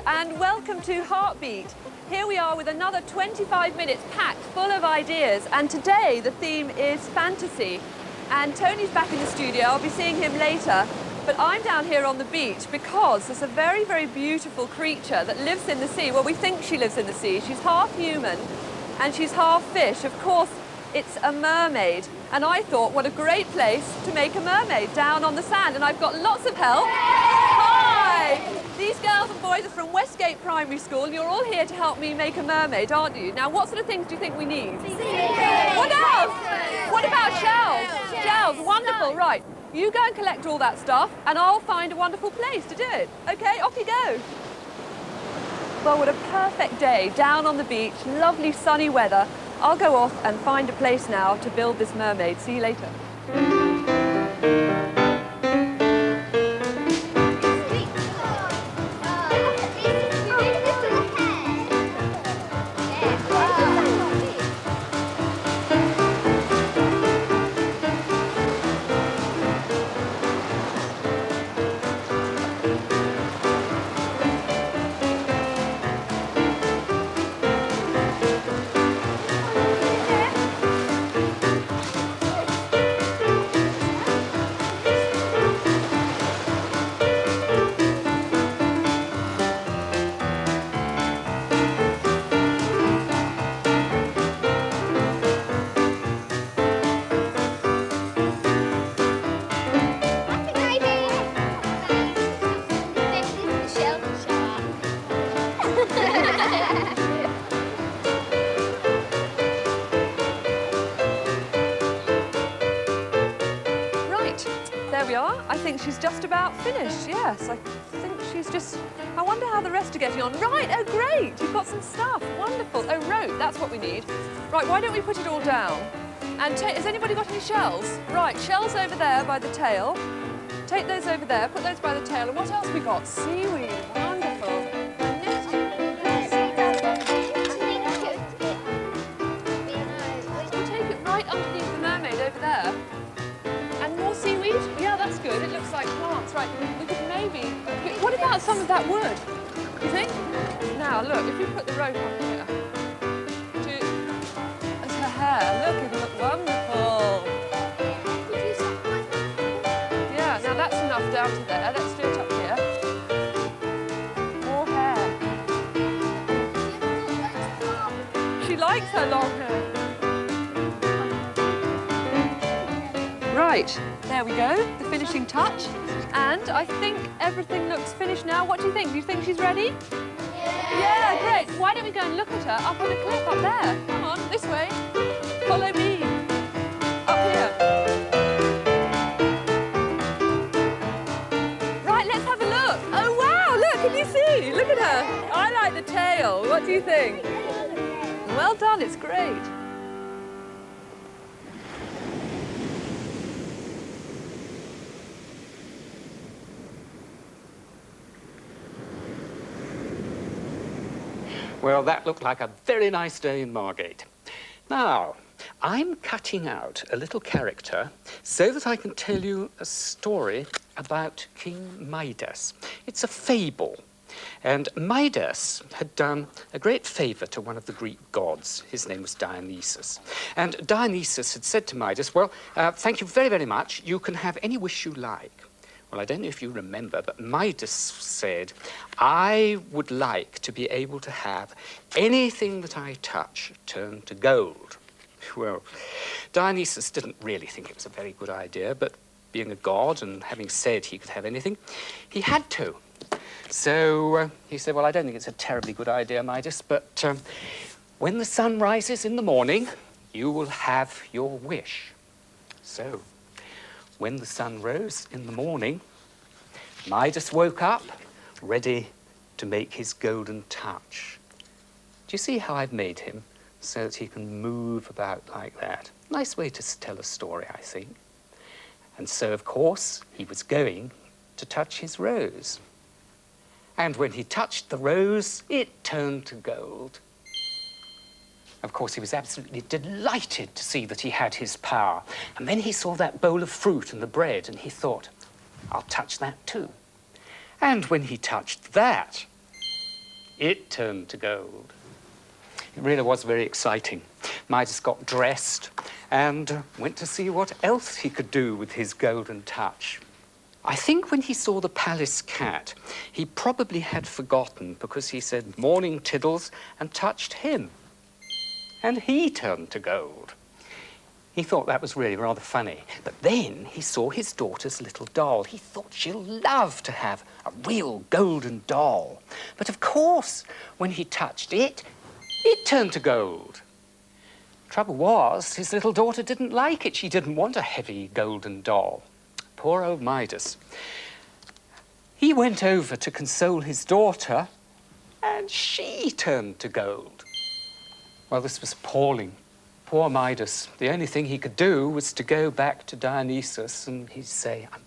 and welcome to Hartbeat. Here we are with another 25 minutes packed full of ideas, and today the theme is fantasy. And Tony's back in the studio. I'll be seeing him later. But I'm down here on the beach because there's a very, very beautiful creature that lives in the sea. Well, we think she lives in the sea. She's half human and she's half fish. Of course, it's a mermaid. And I thought, what a great place to make a mermaid down on the sand. And I've got lots of help. Hi! These girls and boys are from Westgate Primary School, and you're all here to help me make a mermaid, aren't you? Now, what sort of things do you think we need? What else? What about shells? Shells, wonderful, right. You go and collect all that stuff, and I'll find a wonderful place to do it. Okay, off you go. Well, what a perfect day down on the beach, lovely sunny weather. I'll go off and find a place now to build this mermaid. See you later. There we are. I think she's just about finished, yes. I think she's just... I wonder how the rest are getting on. Right, oh great, you've got some stuff. Wonderful. Oh, rope, that's what we need. Right, why don't we put it all down? And has anybody got any shells? Right, shells over there by the tail. Take those over there, put those by the tail. And what else we got? Seaweed, wonderful. We'll take it right underneath the mermaid over there. And more seaweed? Yeah, that's good. It looks like plants, right? We could maybe... What about some of that wood? You think? Now, look, if you put the rope up here... As her hair. Look, it'll look wonderful. Yeah, now that's enough down to there. Let's do it up here. More hair. She likes her long hair. Right, there we go, the finishing touch. And I think everything looks finished now. What do you think? Do you think she's ready? Yeah, great. Why don't we go and look at her up on the cliff up there? Come on, this way. Follow me. Up here. Right, let's have a look. Oh, wow, look, can you see? Look at her. I like the tail. What do you think? Well done, it's great. Well, that looked like a very nice day in Margate. Now, I'm cutting out a little character so that I can tell you a story about King Midas. It's a fable. And Midas had done a great favour to one of the Greek gods. His name was Dionysus. And Dionysus had said to Midas, well, thank you very, very much. You can have any wish you like. Well, I don't know if you remember, but Midas said, I would like to be able to have anything that I touch turn to gold. Well, Dionysus didn't really think it was a very good idea, but being a god and having said he could have anything, he had to. So he said, well, I don't think it's a terribly good idea, Midas, but when the sun rises in the morning, you will have your wish. So when the sun rose in the morning, Midas woke up, ready to make his golden touch. Do you see how I've made him so that he can move about like that? Nice way to tell a story, I think. And so, of course, he was going to touch his rose. And when he touched the rose, it turned to gold. Of course, he was absolutely delighted to see that he had his power. And then he saw that bowl of fruit and the bread, and he thought, I'll touch that too. And when he touched that, it turned to gold. It really was very exciting. Midas got dressed and went to see what else he could do with his golden touch. I think when he saw the palace cat, he probably had forgotten because he said, "Morning, Tiddles," and touched him. And he turned to gold. He thought that was really rather funny. But then he saw his daughter's little doll. He thought she'll love to have a real golden doll. But of course, when he touched it, it turned to gold. Trouble was, his little daughter didn't like it. She didn't want a heavy golden doll. Poor old Midas. He went over to console his daughter, and she turned to gold. Well, this was appalling. Poor Midas. The only thing he could do was to go back to Dionysus, and he'd say, "I'm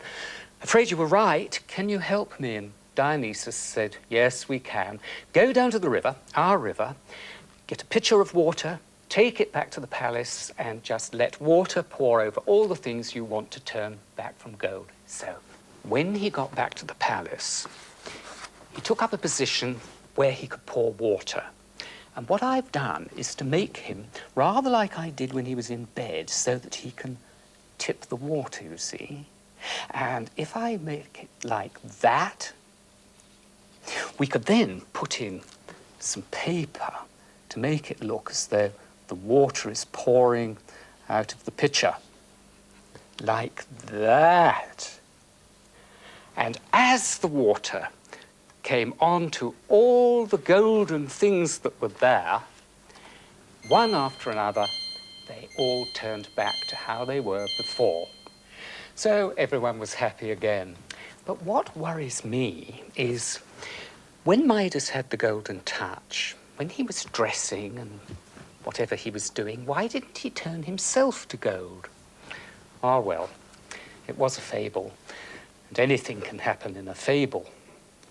afraid you were right. Can you help me?" And Dionysus said, "Yes, we can. Go down to the river, our river, get a pitcher of water, take it back to the palace, and just let water pour over all the things you want to turn back from gold." So, when he got back to the palace, he took up a position where he could pour water. And what I've done is to make him rather like I did when he was in bed, so that he can tip the water, you see. And if I make it like that, we could then put in some paper to make it look as though the water is pouring out of the pitcher. Like that. And as the water came onto all the golden things that were there, one after another, they all turned back to how they were before. So everyone was happy again. But what worries me is when Midas had the golden touch, when he was dressing and whatever he was doing, why didn't he turn himself to gold? Ah, well, it was a fable, and anything can happen in a fable.